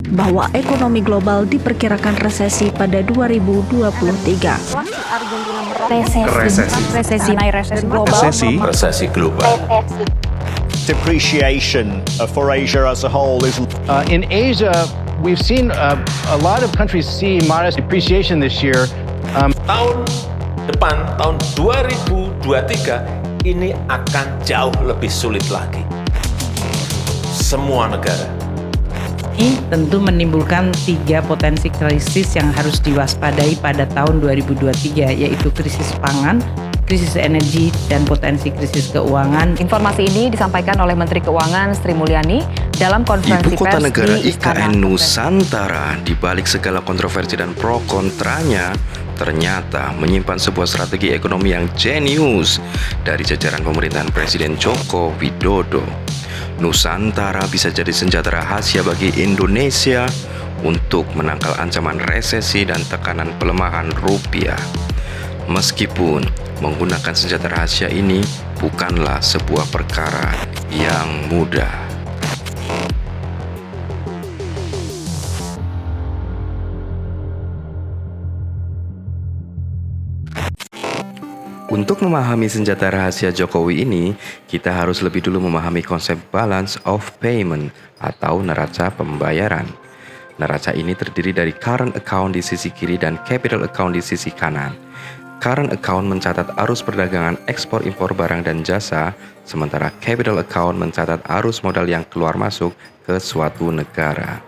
bahwa ekonomi global diperkirakan resesi pada 2023. Resesi global. Depreciation for Asia as a whole is. In Asia, we've seen a lot of countries see modest depreciation this year. Tahun depan, tahun 2023, ini akan jauh lebih sulit lagi. Semua negara. Ini tentu menimbulkan 3 potensi krisis yang harus diwaspadai pada tahun 2023, yaitu krisis pangan, krisis energi, dan potensi krisis keuangan. Informasi ini disampaikan oleh Menteri Keuangan Sri Mulyani dalam konferensi Ibu kota pers negara di Istana IKN Nusantara. Di balik segala kontroversi dan pro kontranya, ternyata menyimpan sebuah strategi ekonomi yang jenius dari jajaran pemerintahan Presiden Joko Widodo. Nusantara bisa jadi senjata rahasia bagi Indonesia untuk menangkal ancaman resesi dan tekanan pelemahan rupiah. Meskipun menggunakan senjata rahasia ini bukanlah sebuah perkara yang mudah. Untuk memahami senjata rahasia Jokowi ini, kita harus lebih dulu memahami konsep balance of payment atau neraca pembayaran. Neraca ini terdiri dari current account di sisi kiri dan capital account di sisi kanan. Current account mencatat arus perdagangan ekspor impor barang dan jasa, sementara capital account mencatat arus modal yang keluar masuk ke suatu negara.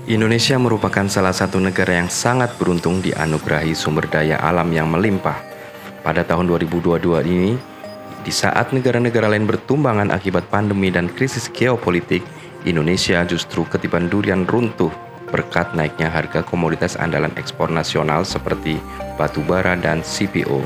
Indonesia merupakan salah satu negara yang sangat beruntung dianugerahi sumber daya alam yang melimpah. Pada tahun 2022 ini, di saat negara-negara lain bertumbangan akibat pandemi dan krisis geopolitik, Indonesia justru ketiban durian runtuh berkat naiknya harga komoditas andalan ekspor nasional seperti batu bara dan CPO.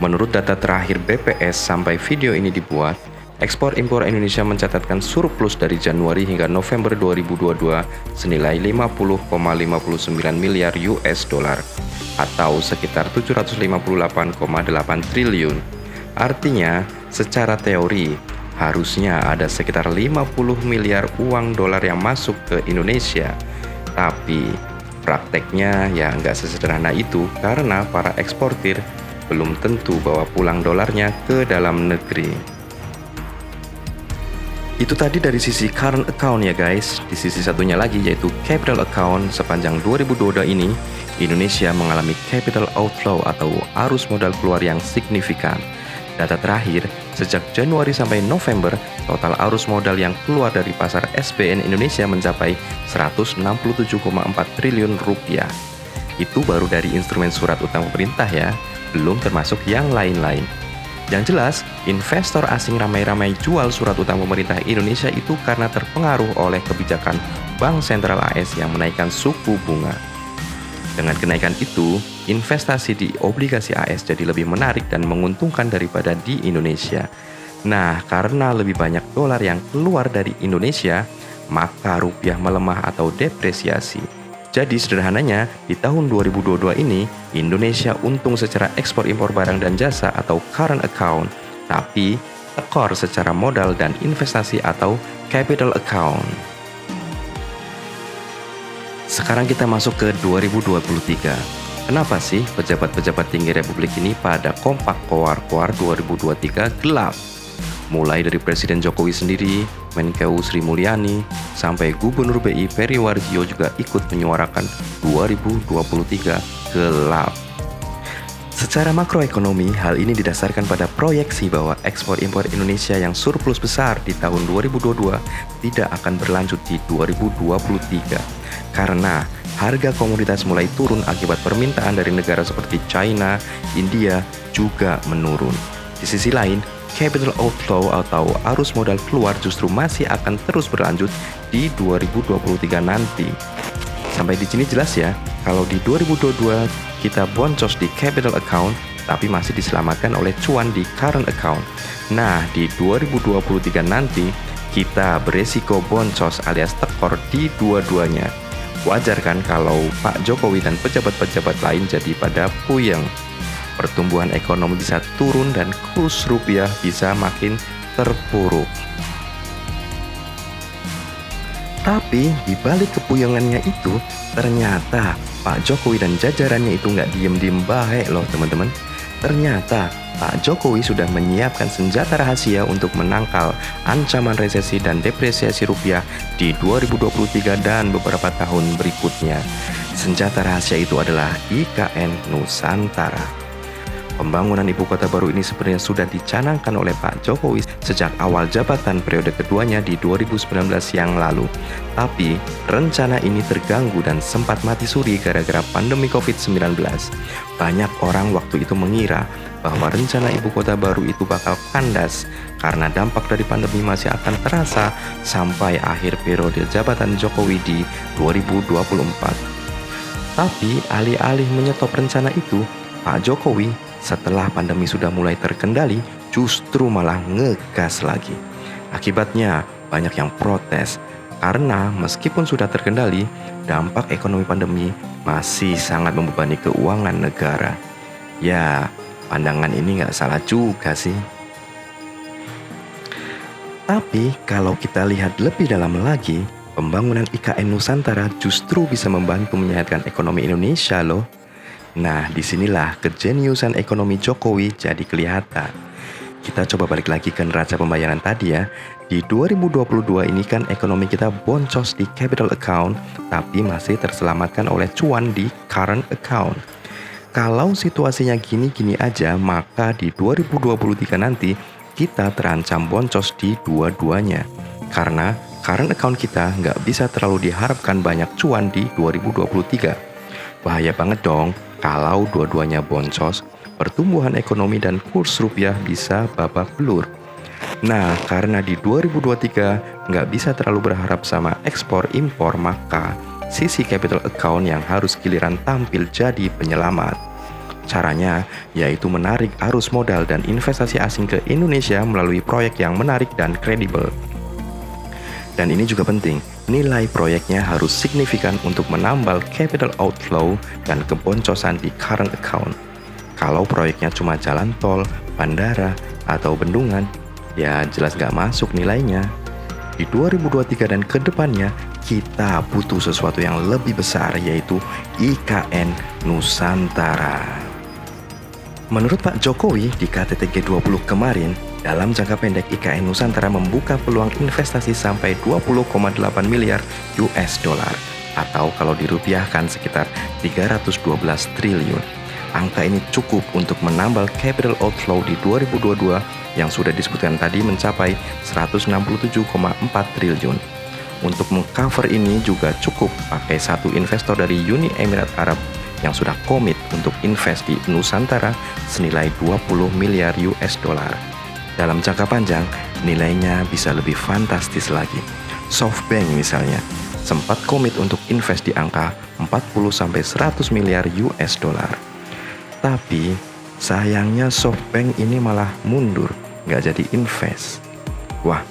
Menurut data terakhir BPS sampai video ini dibuat, ekspor impor Indonesia mencatatkan surplus dari Januari hingga November 2022 senilai 50,59 miliar US dollar atau sekitar 758,8 triliun. Artinya, secara teori, harusnya ada sekitar 50 miliar uang dolar yang masuk ke Indonesia. Tapi, prakteknya ya nggak sesederhana itu karena para eksportir belum tentu bawa pulang dolarnya ke dalam negeri. Itu tadi dari sisi current account ya guys. Di sisi satunya lagi yaitu capital account, sepanjang 2022 ini Indonesia mengalami capital outflow atau arus modal keluar yang signifikan. Data terakhir, sejak Januari sampai November, total arus modal yang keluar dari pasar SBN Indonesia mencapai 167,4 triliun rupiah. Itu baru dari instrumen surat utang pemerintah ya, belum termasuk yang lain-lain. Yang jelas, investor asing ramai-ramai jual surat utang pemerintah Indonesia itu karena terpengaruh oleh kebijakan Bank Sentral AS yang menaikkan suku bunga. Dengan kenaikan itu, investasi di obligasi AS jadi lebih menarik dan menguntungkan daripada di Indonesia. Nah, karena lebih banyak dolar yang keluar dari Indonesia, maka rupiah melemah atau depresiasi. Jadi sederhananya, di tahun 2022 ini, Indonesia untung secara ekspor impor barang dan jasa atau current account, tapi tekor secara modal dan investasi atau capital account. Sekarang kita masuk ke 2023. Kenapa sih pejabat-pejabat tinggi Republik ini pada kompak koar-koar 2023 gelap? Mulai dari Presiden Jokowi sendiri, Menkeu Sri Mulyani, sampai Gubernur BI Peri Warjio juga ikut menyuarakan 2023 gelap. Secara makroekonomi, hal ini didasarkan pada proyeksi bahwa ekspor impor Indonesia yang surplus besar di tahun 2022 tidak akan berlanjut di 2023 karena harga komoditas mulai turun akibat permintaan dari negara seperti China, India juga menurun. Di sisi lain, capital outflow atau arus modal keluar justru masih akan terus berlanjut di 2023 nanti. Sampai di sini jelas ya, kalau di 2022 kita boncos di capital account, tapi masih diselamatkan oleh cuan di current account. Nah, di 2023 nanti, kita beresiko boncos alias tekor di dua-duanya. Wajar kan kalau Pak Jokowi dan pejabat-pejabat lain jadi pada puyeng. Pertumbuhan ekonomi bisa turun dan kurs rupiah bisa makin terpuruk. Tapi di balik kepuyongannya itu, ternyata Pak Jokowi dan jajarannya itu nggak diem-diem baik loh teman-teman. Ternyata Pak Jokowi sudah menyiapkan senjata rahasia untuk menangkal ancaman resesi dan depresiasi rupiah di 2023 dan beberapa tahun berikutnya. Senjata rahasia itu adalah IKN Nusantara. Pembangunan ibu kota baru ini sebenarnya sudah dicanangkan oleh Pak Jokowi sejak awal jabatan periode keduanya di 2019 yang lalu. Tapi rencana ini terganggu dan sempat mati suri gara-gara pandemi COVID-19. Banyak orang waktu itu mengira bahwa rencana ibu kota baru itu bakal kandas karena dampak dari pandemi masih akan terasa sampai akhir periode jabatan Jokowi di 2024. Tapi alih-alih menyetop rencana itu, Pak Jokowi setelah pandemi sudah mulai terkendali, justru malah ngegas lagi. Akibatnya, banyak yang protes karena meskipun sudah terkendali, dampak ekonomi pandemi masih sangat membebani keuangan negara. Ya, pandangan ini nggak salah juga sih. Tapi kalau kita lihat lebih dalam lagi, pembangunan IKN Nusantara justru bisa membantu menyehatkan ekonomi Indonesia loh. Nah, disinilah kejeniusan ekonomi Jokowi jadi kelihatan. Kita coba balik lagi ke neraca pembayaran tadi ya. Di 2022 ini kan ekonomi kita boncos di capital account, tapi masih terselamatkan oleh cuan di current account. Kalau situasinya gini-gini aja, maka di 2023 nanti kita terancam boncos di dua-duanya. Karena current account kita nggak bisa terlalu diharapkan banyak cuan di 2023. Bahaya banget dong. Kalau dua-duanya boncos, pertumbuhan ekonomi dan kurs rupiah bisa babak belur. Nah, karena di 2023 nggak bisa terlalu berharap sama ekspor impor, maka sisi capital account yang harus giliran tampil jadi penyelamat. Caranya yaitu menarik arus modal dan investasi asing ke Indonesia melalui proyek yang menarik dan kredibel. Dan ini juga penting, nilai proyeknya harus signifikan untuk menambal capital outflow dan keboncosan di current account. Kalau proyeknya cuma jalan tol, bandara, atau bendungan, ya jelas nggak masuk nilainya. Di 2023 dan ke depannya, kita butuh sesuatu yang lebih besar, yaitu IKN Nusantara. Menurut Pak Jokowi di KTT G20 kemarin, dalam jangka pendek IKN Nusantara membuka peluang investasi sampai 20,8 miliar US dollar atau kalau dirupiahkan sekitar 312 triliun. Angka ini cukup untuk menambal capital outflow di 2022 yang sudah disebutkan tadi mencapai 167,4 triliun. Untuk mengcover ini juga cukup pakai satu investor dari Uni Emirat Arab yang sudah komit untuk invest di Nusantara senilai 20 miliar US dollar. Dalam jangka panjang, nilainya bisa lebih fantastis lagi. SoftBank misalnya, sempat komit untuk invest di angka 40-100 miliar US dollar. Tapi, sayangnya SoftBank ini malah mundur, nggak jadi invest. Wah,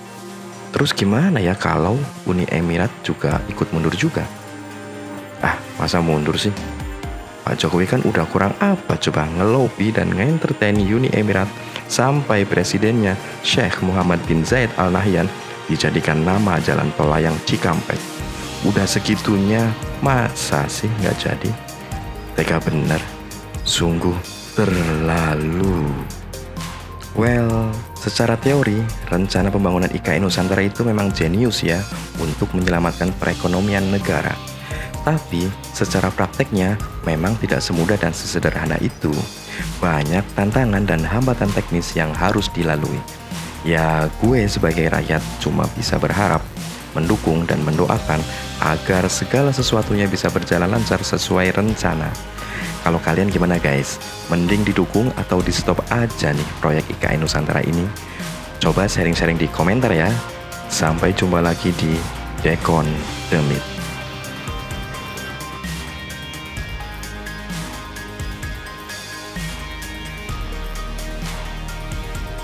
terus gimana ya kalau Uni Emirat juga ikut mundur juga? Ah, masa mundur sih? Pak Jokowi kan udah kurang apa coba ngelobi dan nge-entertain Uni Emirat sampai presidennya Sheikh Muhammad bin Zayed Al Nahyan dijadikan nama jalan tol layang Cikampek. Udah segitunya masa sih nggak jadi? Tega bener, sungguh terlalu. Well, secara teori, rencana pembangunan IKN Nusantara itu memang jenius ya untuk menyelamatkan perekonomian negara. Tapi, secara prakteknya memang tidak semudah dan sesederhana itu. Banyak tantangan dan hambatan teknis yang harus dilalui. Ya, gue sebagai rakyat cuma bisa berharap, mendukung dan mendoakan agar segala sesuatunya bisa berjalan lancar sesuai rencana. Kalau kalian gimana guys? Mending didukung atau di stop aja nih proyek IKN Nusantara ini? Coba sharing-sharing di komentar ya. Sampai jumpa lagi di Dekon Demit.